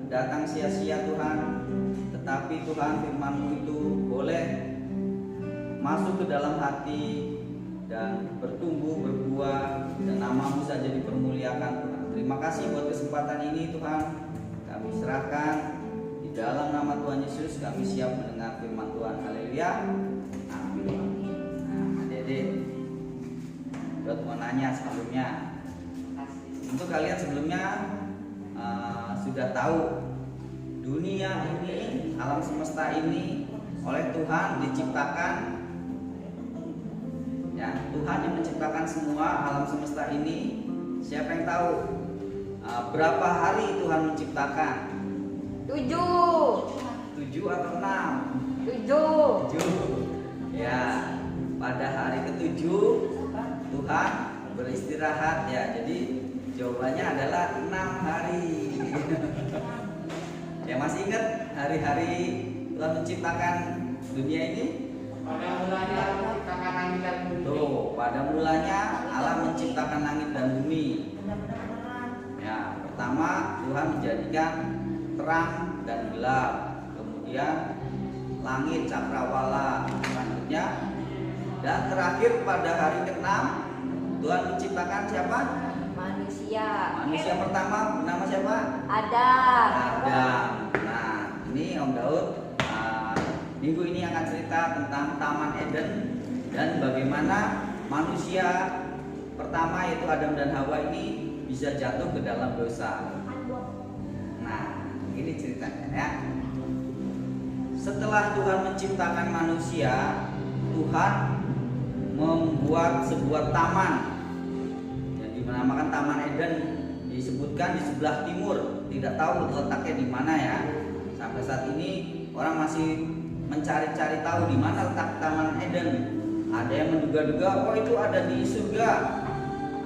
Datang sia-sia Tuhan, tetapi Tuhan firman-Mu itu boleh masuk ke dalam hati dan bertumbuh, berbuah, dan nama-Mu saja dipermuliakan Tuhan. Terima kasih buat kesempatan ini Tuhan, kami serahkan di dalam nama Tuhan Yesus. Kami siap mendengar firman Tuhan. Haleluya, amin. Nah, Dede, Dot mau nanya sebelumnya, untuk kalian sebelumnya sudah tahu dunia ini, alam semesta ini oleh Tuhan diciptakan, ya, Tuhan yang menciptakan semua alam semesta ini. Siapa yang tahu berapa hari Tuhan menciptakan? 7 atau 6? 7. Ya, pada hari ke-7 Tuhan beristirahat, ya. Jadi jawabannya adalah 6 hari. Ya, masih ingat hari-hari Tuhan menciptakan dunia ini? Pada mulanya Allah menciptakan langit dan bumi. Tuh, pada mulanya Allah menciptakan langit dan bumi. Ya, pertama Tuhan menjadikan terang dan gelap. Kemudian langit cakrawala selanjutnya, dan terakhir pada hari ke-6 Tuhan menciptakan siapa? Manusia. Manusia pertama bernama siapa? Adam. Adam. Nah, ini Om Daud minggu ini akan cerita tentang Taman Eden dan bagaimana manusia pertama yaitu Adam dan Hawa ini bisa jatuh ke dalam dosa. Nah, ini ceritanya ya. Setelah Tuhan menciptakan manusia, Tuhan membuat sebuah taman yang dinamakan Taman Eden, disebutkan di sebelah timur. Tidak tahu letaknya di mana ya. Sampai saat ini orang masih mencari-cari tahu di mana letak Taman Eden. Ada yang menduga-duga, oh itu ada di surga.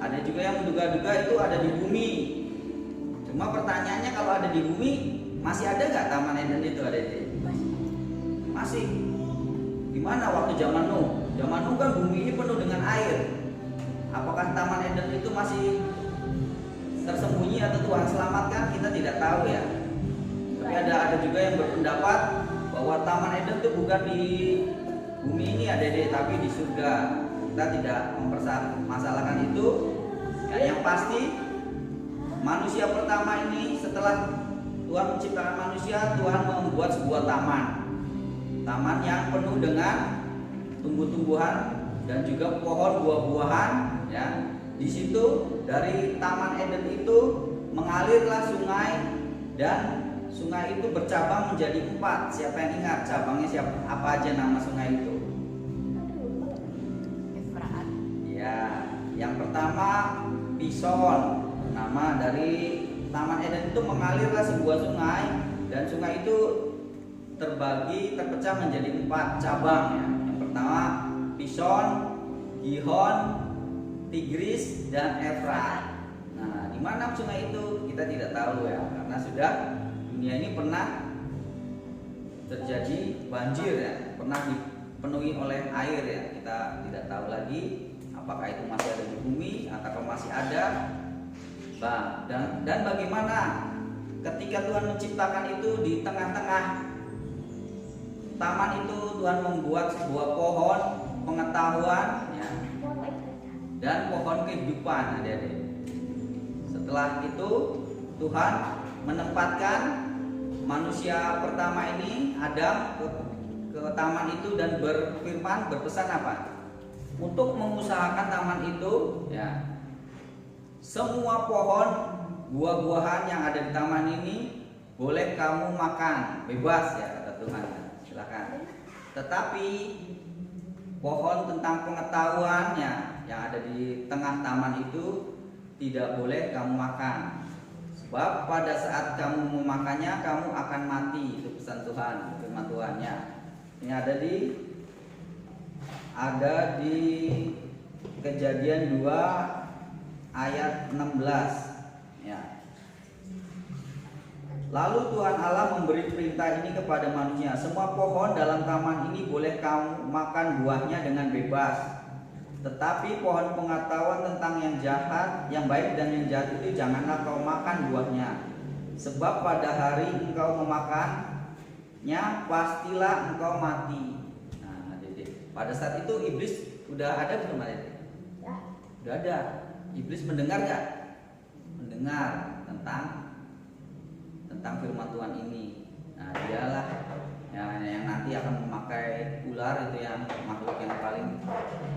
Ada juga yang menduga-duga itu ada di bumi. Cuma pertanyaannya, kalau ada di bumi, masih ada nggak Taman Eden itu? Ada di? Masih. Gimana waktu zaman Nuh? Zaman Nuh kan bumi ini penuh dengan air. Apakah Taman Eden itu masih tersembunyi atau Tuhan selamatkan? Kita tidak tahu ya. Tapi ada juga yang berpendapat bahwa Taman Eden itu bukan di bumi ini ada deh, tapi di surga. Kita tidak mempermasalahkan itu. Ya, yang pasti manusia pertama ini setelah Tuhan menciptakan manusia, Tuhan membuat sebuah taman. Taman yang penuh dengan tumbuh-tumbuhan dan juga pohon buah-buahan ya. Di situ dari Taman Eden itu mengalirlah sungai, dan sungai itu bercabang menjadi 4. Siapa yang ingat cabangnya siapa? Apa aja nama sungai itu? Efrat. Ya, yang pertama Pison. Nama dari Taman Eden itu mengalirlah sebuah sungai, dan sungai itu terpecah menjadi 4 cabang ya. Yang pertama Pison, Gihon, Tigris, dan Efrat. Nah, di mana sungai itu kita tidak tahu ya, karena sudah dunia ini pernah terjadi banjir ya, pernah dipenuhi oleh air ya. Kita tidak tahu lagi apakah itu masih ada di bumi atau masih ada. Dan bagaimana ketika Tuhan menciptakan itu, di tengah-tengah taman itu Tuhan membuat sebuah pohon pengetahuan ya, dan pohon kehidupan, adik-adik. Setelah itu Tuhan menempatkan manusia pertama ini, Adam, ke taman itu dan berfirman, berpesan apa? Untuk mengusahakan taman itu ya, semua pohon buah-buahan yang ada di taman ini boleh kamu makan, bebas ya, kata Tuhan. Silakan. Tetapi pohon tentang pengetahuannya yang ada di tengah taman itu tidak boleh kamu makan. Sebab pada saat kamu memakannya, kamu akan mati. Itu pesan Tuhan, firman Tuhannya. Ini ada di Kejadian 2 ayat 16 ya. Lalu Tuhan Allah memberi perintah ini kepada manusia, semua pohon dalam taman ini boleh kamu makan buahnya dengan bebas. Tetapi pohon pengetahuan tentang yang jahat, yang baik dan yang jahat itu janganlah kau makan buahnya. Sebab pada hari engkau memakannya, pastilah engkau mati. Nah, pada saat itu iblis udah ada belum ada? Ya. Udah ada. Iblis mendengar gak? Mendengar tentang firman Tuhan ini. Nah, dialah yang nanti akan memakai ular, itu yang makhluk yang paling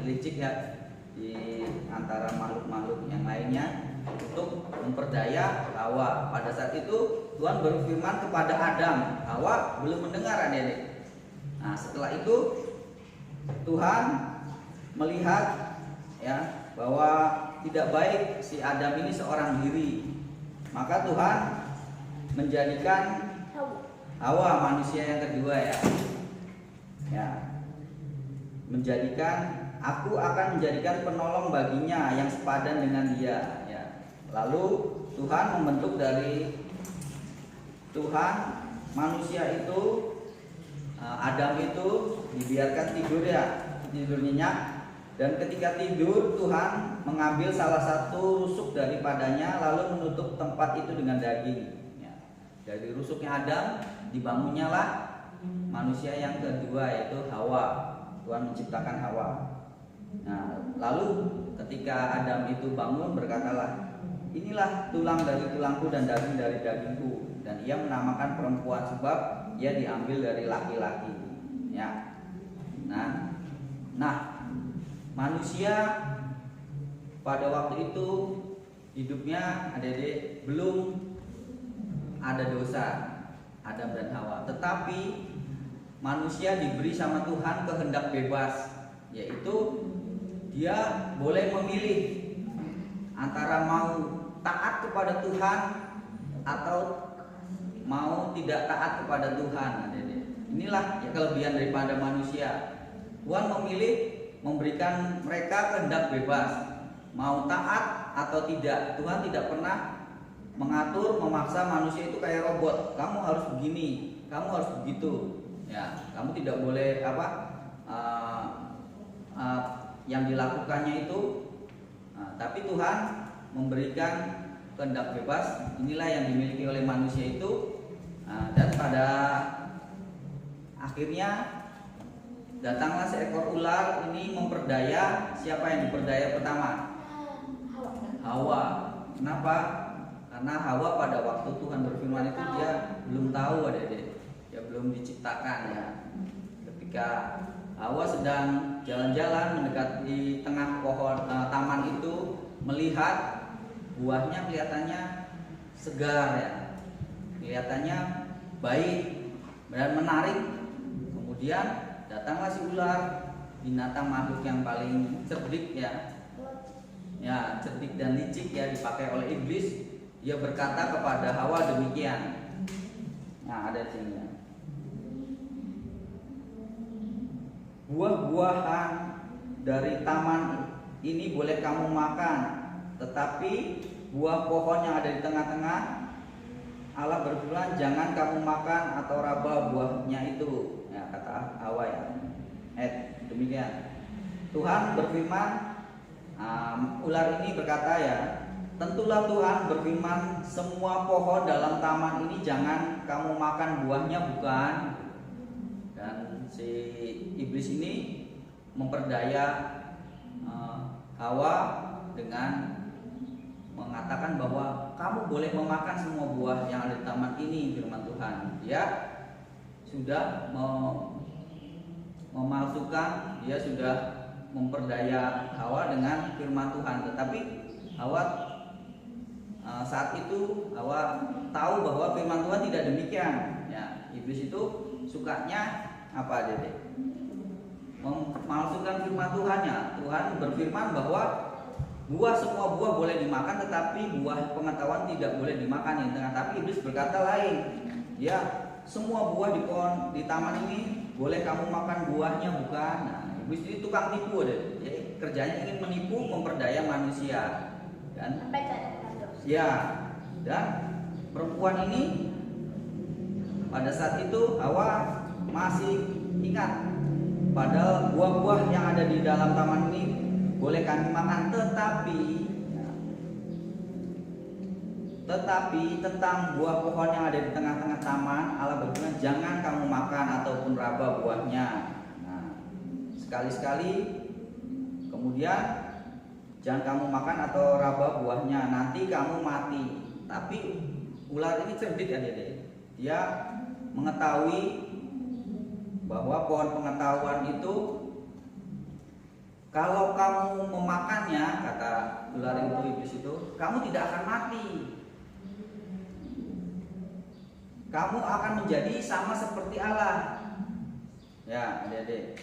licik ya di antara makhluk-makhluk yang lainnya, untuk memperdaya Hawa. Pada saat itu Tuhan berfirman kepada Adam, Hawa belum mendengar, adik-adik. Nah, setelah itu Tuhan melihat ya bahwa tidak baik si Adam ini seorang diri. Maka Tuhan menjadikan Hawa, manusia yang kedua ya, aku akan menjadikan penolong baginya yang sepadan dengan dia ya. Lalu Tuhan membentuk dari Tuhan manusia itu, Adam itu dibiarkan tidur ya, tidur nyenyak. Dan ketika tidur Tuhan mengambil salah satu rusuk daripadanya lalu menutup tempat itu dengan daging ya. Dari rusuknya Adam dibangunnya lah manusia yang kedua yaitu Hawa. Tuhan menciptakan Hawa. Nah, lalu ketika Adam itu bangun berkatalah, inilah tulang dari tulangku dan daging dari dagingku. Dan ia menamakan perempuan sebab ia diambil dari laki-laki ya. Nah, manusia pada waktu itu hidupnya adik-adik belum ada dosa Adam dan Hawa, tetapi manusia diberi sama Tuhan kehendak bebas, yaitu dia boleh memilih antara mau taat kepada Tuhan atau mau tidak taat kepada Tuhan. Inilah ya kelebihan daripada manusia. Tuhan memilih memberikan mereka kehendak bebas, mau taat atau tidak. Tuhan tidak pernah mengatur, memaksa manusia itu kayak robot. Kamu harus begini, kamu harus begitu. Ya, kamu tidak boleh yang dilakukannya itu. Tapi Tuhan memberikan kehendak bebas. Inilah yang dimiliki oleh manusia itu. Dan pada akhirnya datanglah seekor ular ini memperdaya. Siapa yang diperdaya pertama? Hawa. Kenapa? Karena Hawa pada waktu Tuhan berfirman itu dia belum tahu adik-adik, dia belum diciptakan ya. Ketika Hawa sedang jalan-jalan mendekati tengah pohon taman itu, melihat buahnya kelihatannya segar ya, kelihatannya baik dan menarik. Kemudian datanglah si ular, binatang makhluk yang paling cerdik ya, cerdik dan licik ya, dipakai oleh iblis. Dia berkata kepada Hawa demikian. Nah, ada di sini ya. Buah-buahan dari taman ini boleh kamu makan, tetapi buah pohon yang ada di tengah-tengah Allah berfirman, jangan kamu makan atau raba buahnya itu. Ya, kata Hawa ya. Demikian. Tuhan berfirman, ular ini berkata ya, tentulah Tuhan berfirman, semua pohon dalam taman ini jangan kamu makan buahnya, bukan? Dan si iblis ini memperdaya Hawa dengan mengatakan bahwa kamu boleh memakan semua buah yang ada di taman ini, firman Tuhan. Dia sudah memalsukan, dia sudah memperdaya Hawa dengan firman Tuhan. Tetapi Hawa saat itu Hawa tahu bahwa firman Tuhan tidak demikian. Ya, iblis itu sukanya apa aja deh? Memalsukan firman Tuhan ya. Tuhan berfirman bahwa semua buah boleh dimakan, tetapi buah pengetahuan tidak boleh dimakan. Tapi iblis berkata lain. Ya, semua buah di pohon di taman ini boleh kamu makan buahnya, bukan? Nah, iblis ini tukang tipu deh. Jadi kerjanya ingin menipu, memperdaya manusia. Dan ya, dan perempuan ini pada saat itu Hawa masih ingat, padahal buah-buah yang ada di dalam taman ini boleh kami makan, tetapi tentang buah pohon yang ada di tengah-tengah taman Allah berfirman, jangan kamu makan ataupun raba buahnya. Nah, sekali-sekali kemudian jangan kamu makan atau raba buahnya, nanti kamu mati. Tapi ular ini cerdik adik-adik. Dia mengetahui bahwa pohon pengetahuan itu kalau kamu memakannya, kata ular itu, iblis itu, kamu tidak akan mati. Kamu akan menjadi sama seperti Allah. Ya, adik-adik.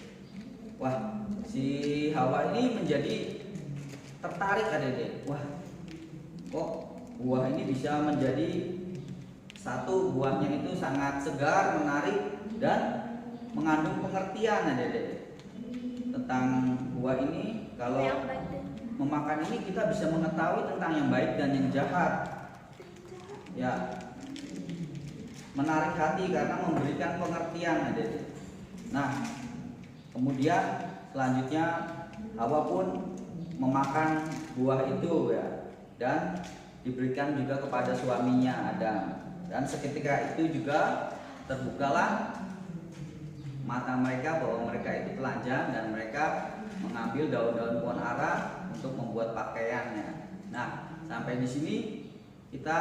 Wah, si Hawa ini menjadi tertarik adik-adik. Wah, kok buah ini bisa menjadi satu, buahnya itu sangat segar, menarik, dan mengandung pengertian adik-adik tentang buah ini. Kalau memakan ini kita bisa mengetahui tentang yang baik dan yang jahat. Ya, menarik hati karena memberikan pengertian adik-adik. Nah, Kemudian selanjutnya Hawa pun memakan buah itu ya, dan diberikan juga kepada suaminya Adam. Dan seketika itu juga terbukalah mata mereka bahwa mereka itu telanjang, dan mereka mengambil daun-daun pohon ara untuk membuat pakaiannya. Nah, sampai di sini kita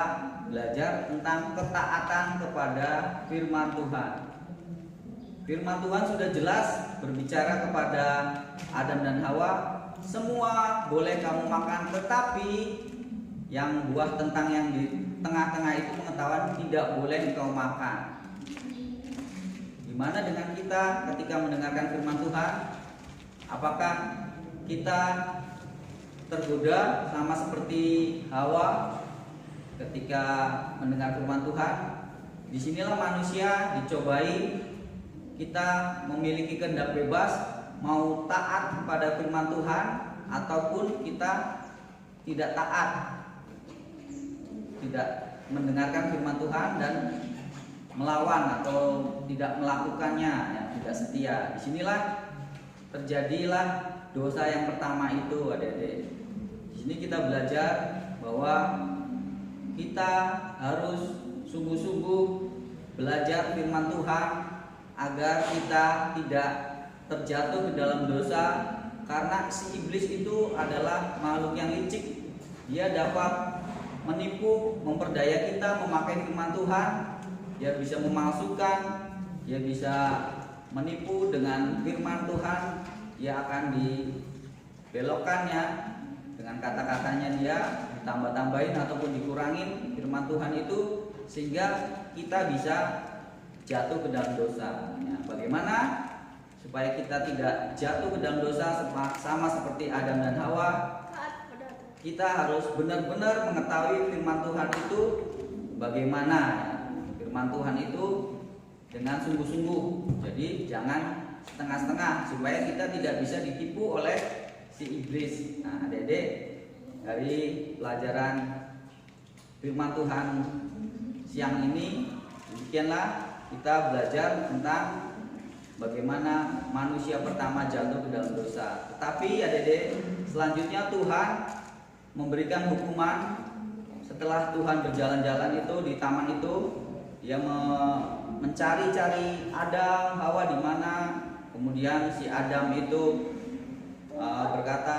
belajar tentang ketaatan kepada firman Tuhan. Firman Tuhan sudah jelas berbicara kepada Adam dan Hawa, semua boleh kamu makan, tetapi yang buah tentang yang di tengah-tengah itu pengetahuan tidak boleh engkau makan. Gimana dengan kita ketika mendengarkan firman Tuhan? Apakah kita tergoda sama seperti Hawa ketika mendengar firman Tuhan? Disinilah manusia dicobai. Kita memiliki kehendak bebas, mau taat kepada firman Tuhan ataupun kita tidak taat, tidak mendengarkan firman Tuhan dan melawan atau tidak melakukannya, yang tidak setia. Disinilah terjadilah dosa yang pertama itu, adik-adik. Di sini kita belajar bahwa kita harus sungguh-sungguh belajar firman Tuhan agar kita tidak terjatuh ke dalam dosa, karena si iblis itu adalah makhluk yang licik. Dia dapat menipu, memperdaya kita memakai firman Tuhan. Dia bisa memalsukan, dia bisa menipu dengan firman Tuhan. Dia akan dibelokkannya dengan kata-katanya, dia ditambah-tambahin ataupun dikurangin firman Tuhan itu, sehingga kita bisa jatuh ke dalam dosa. Ya, bagaimana supaya kita tidak jatuh ke dalam dosa sama seperti Adam dan Hawa? Kita harus benar-benar mengetahui firman Tuhan itu bagaimana. Firman Tuhan itu dengan sungguh-sungguh. Jadi jangan setengah-setengah supaya kita tidak bisa ditipu oleh si iblis. Nah, adik-adik, dari pelajaran firman Tuhan siang ini, demikianlah kita belajar tentang bagaimana manusia pertama jatuh ke dalam dosa. Tetapi adik-adik, selanjutnya Tuhan memberikan hukuman. Setelah Tuhan berjalan-jalan itu di taman itu, dia mencari-cari Adam, Hawa di mana. Kemudian si Adam itu berkata,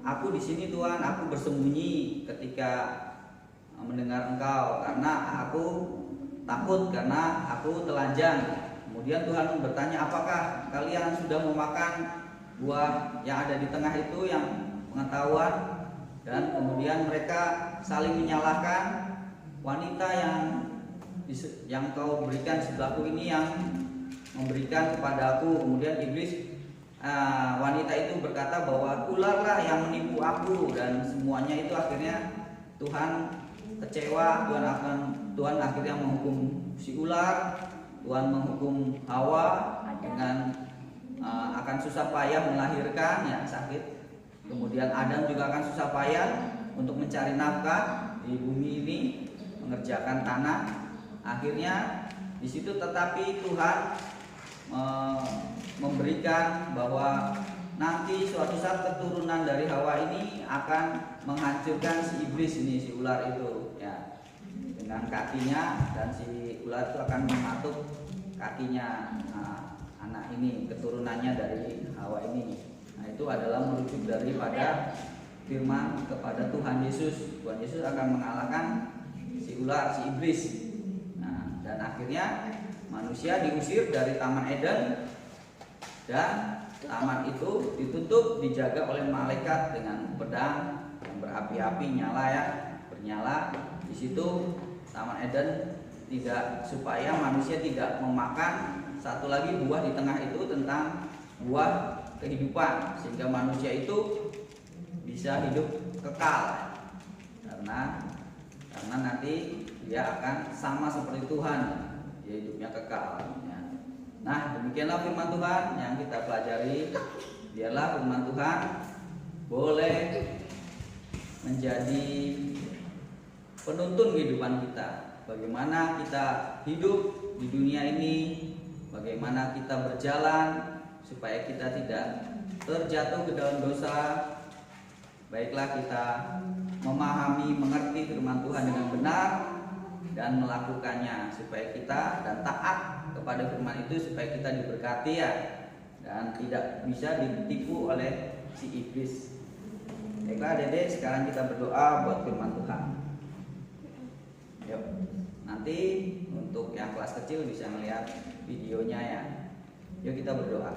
"Aku di sini Tuhan, aku bersembunyi ketika mendengar Engkau karena aku takut, karena aku telanjang." Kemudian Tuhan bertanya, "Apakah kalian sudah memakan buah yang ada di tengah itu, yang pengetahuan?" Dan kemudian mereka saling menyalahkan. "Wanita yang kau berikan sebelahku ini yang memberikan kepada aku." Kemudian iblis, wanita itu berkata bahwa ularlah yang menipu aku, dan semuanya itu akhirnya Tuhan kecewa. Tuhan akhirnya menghukum si ular. Tuhan menghukum Hawa dengan akan susah payah melahirkan, ya sakit. Kemudian Adam juga akan susah payah untuk mencari nafkah di bumi ini, mengerjakan tanah. Akhirnya di situ tetapi Tuhan memberikan bahwa nanti suatu saat keturunan dari Hawa ini akan menghancurkan si iblis ini, si ular itu, ya, dengan kakinya, dan si ular itu akan mematuk kakinya anak ini, keturunannya dari Hawa ini. Nah, itu adalah merujuk daripada firman kepada Tuhan Yesus. Tuhan Yesus akan mengalahkan si ular, si iblis. Nah, dan akhirnya manusia diusir dari Taman Eden, dan taman itu ditutup, dijaga oleh malaikat dengan pedang yang berapi-api, nyala ya, bernyala. Di situ Taman Eden tidak, supaya manusia tidak memakan satu lagi buah di tengah itu tentang buah kehidupan, sehingga manusia itu bisa hidup kekal, karena nanti dia akan sama seperti Tuhan, dia hidupnya kekal. Nah, demikianlah firman Tuhan yang kita pelajari. Biarlah firman Tuhan boleh menjadi penuntun kehidupan kita. Bagaimana kita hidup di dunia ini, bagaimana kita berjalan supaya kita tidak terjatuh ke dalam dosa. Baiklah kita memahami, mengerti firman Tuhan dengan benar dan melakukannya supaya kita dan taat kepada firman itu supaya kita diberkati ya, dan tidak bisa ditipu oleh si iblis. Baiklah Dede, sekarang kita berdoa buat firman Tuhan. Yuk, nanti untuk yang kelas kecil bisa melihat videonya ya. Yuk kita berdoa.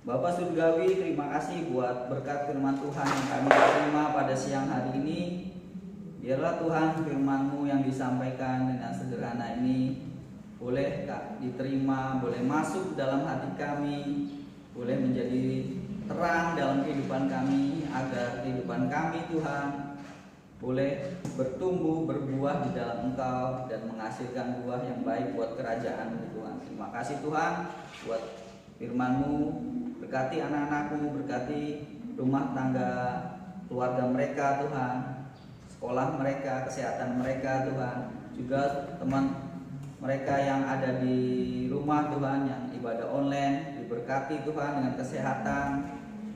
Bapak Surgawi, terima kasih buat berkat firman Tuhan yang kami terima pada siang hari ini. Biarlah Tuhan firman-Mu yang disampaikan dengan sederhana ini boleh diterima, boleh masuk dalam hati kami, boleh menjadi terang dalam kehidupan kami, agar kehidupan kami Tuhan boleh bertumbuh, berbuah di dalam Engkau dan menghasilkan buah yang baik buat kerajaan Tuhan. Terima kasih Tuhan buat firman-Mu. Berkati anak-anak-Mu, berkati rumah tangga keluarga mereka Tuhan, sekolah mereka, kesehatan mereka Tuhan, juga teman mereka yang ada di rumah Tuhan, yang ibadah online, diberkati Tuhan dengan kesehatan,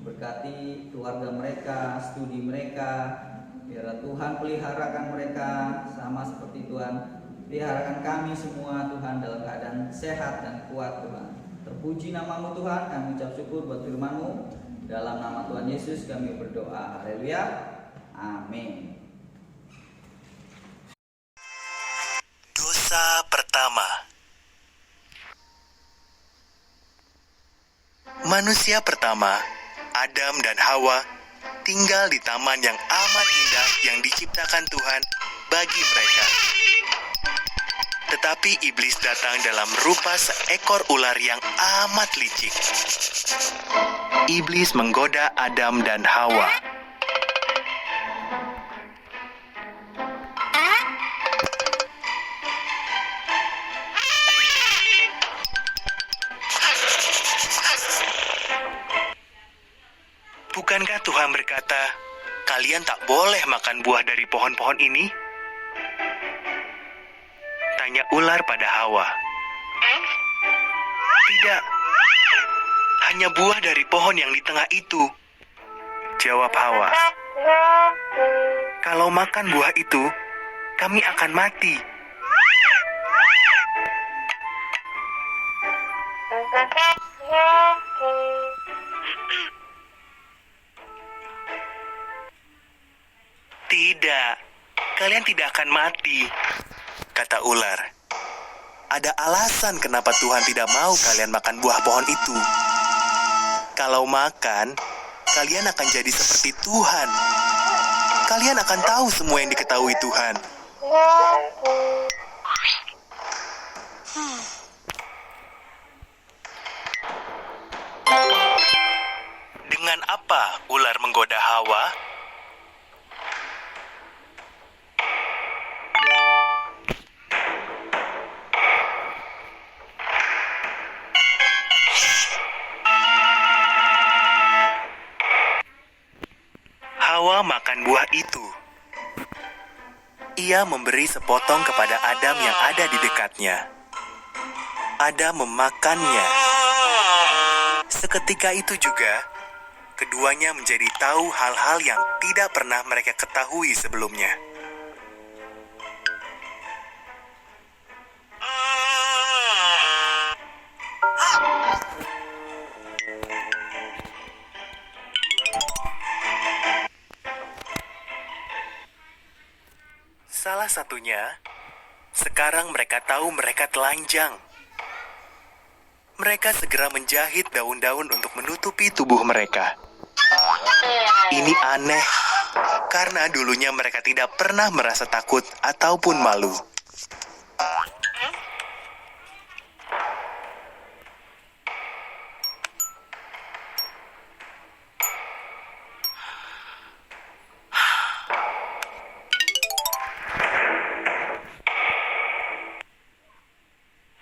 berkati keluarga mereka, studi mereka, biar Tuhan peliharakan mereka sama seperti Tuhan peliharakan kami semua Tuhan dalam keadaan sehat dan kuat Tuhan. Terpuji nama-Mu Tuhan, kami ucap syukur buat firman-Mu. Dalam nama Tuhan Yesus kami berdoa. Haleluya. Amin. Dosa pertama. Manusia pertama, Adam dan Hawa, tinggal di taman yang amat indah yang diciptakan Tuhan bagi mereka. Tetapi iblis datang dalam rupa seekor ular yang amat licik. Iblis menggoda Adam dan Hawa. Bukankah Tuhan berkata, "Kalian tak boleh makan buah dari pohon-pohon ini?" Tanya ular pada Hawa. "Tidak, hanya buah dari pohon yang di tengah itu," jawab Hawa. "Kalau makan buah itu, kami akan mati." "Tidak, kalian tidak akan mati," kata ular. "Ada alasan kenapa Tuhan tidak mau kalian makan buah pohon itu. Kalau makan, kalian akan jadi seperti Tuhan. Kalian akan tahu semua yang diketahui Tuhan." Dengan apa ular menggoda Hawa? Hawa makan buah itu. Ia memberi sepotong kepada Adam yang ada di dekatnya. Adam memakannya. Seketika itu juga, keduanya menjadi tahu hal-hal yang tidak pernah mereka ketahui sebelumnya. Salah satunya, sekarang mereka tahu mereka telanjang. Mereka segera menjahit daun-daun untuk menutupi tubuh mereka. Ini aneh, karena dulunya mereka tidak pernah merasa takut ataupun malu.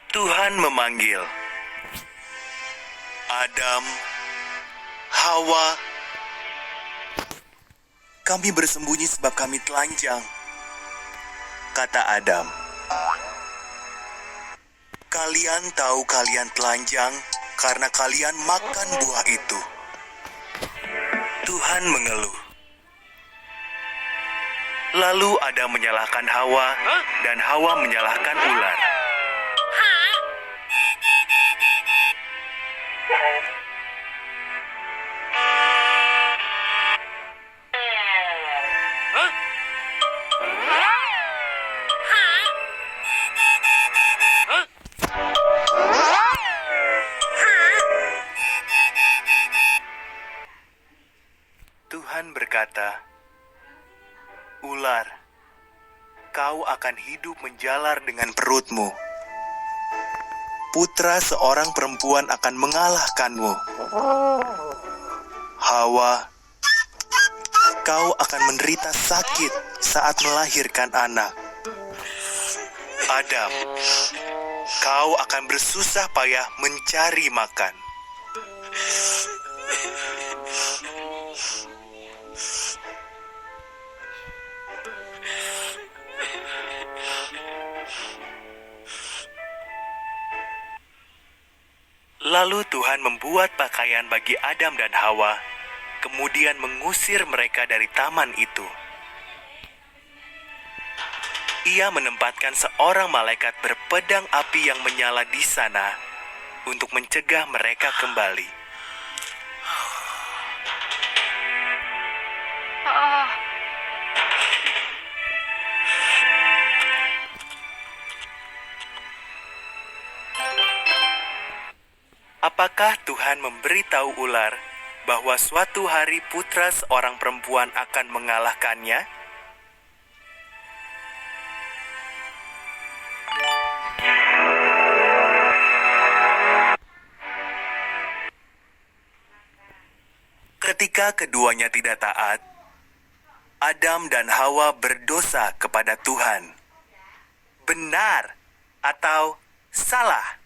Tuhan memanggil, "Adam, Hawa, kami bersembunyi sebab kami telanjang," kata Adam. "Kalian tahu kalian telanjang karena kalian makan buah itu. Tuhan mengeluh. Lalu Adam menyalahkan Hawa, dan Hawa menyalahkan ular. Tuhan berkata, "Ular, kau akan hidup menjalar dengan perutmu. Putra seorang perempuan akan mengalahkanmu. Hawa, kau akan menderita sakit saat melahirkan anak. Adam, kau akan bersusah payah mencari makan." Lalu Tuhan membuat pakaian bagi Adam dan Hawa, kemudian mengusir mereka dari taman itu. Ia menempatkan seorang malaikat berpedang api yang menyala di sana untuk mencegah mereka kembali. Apakah Tuhan memberitahu ular bahwa suatu hari putra seorang perempuan akan mengalahkannya? Ketika keduanya tidak taat, Adam dan Hawa berdosa kepada Tuhan. Benar atau salah?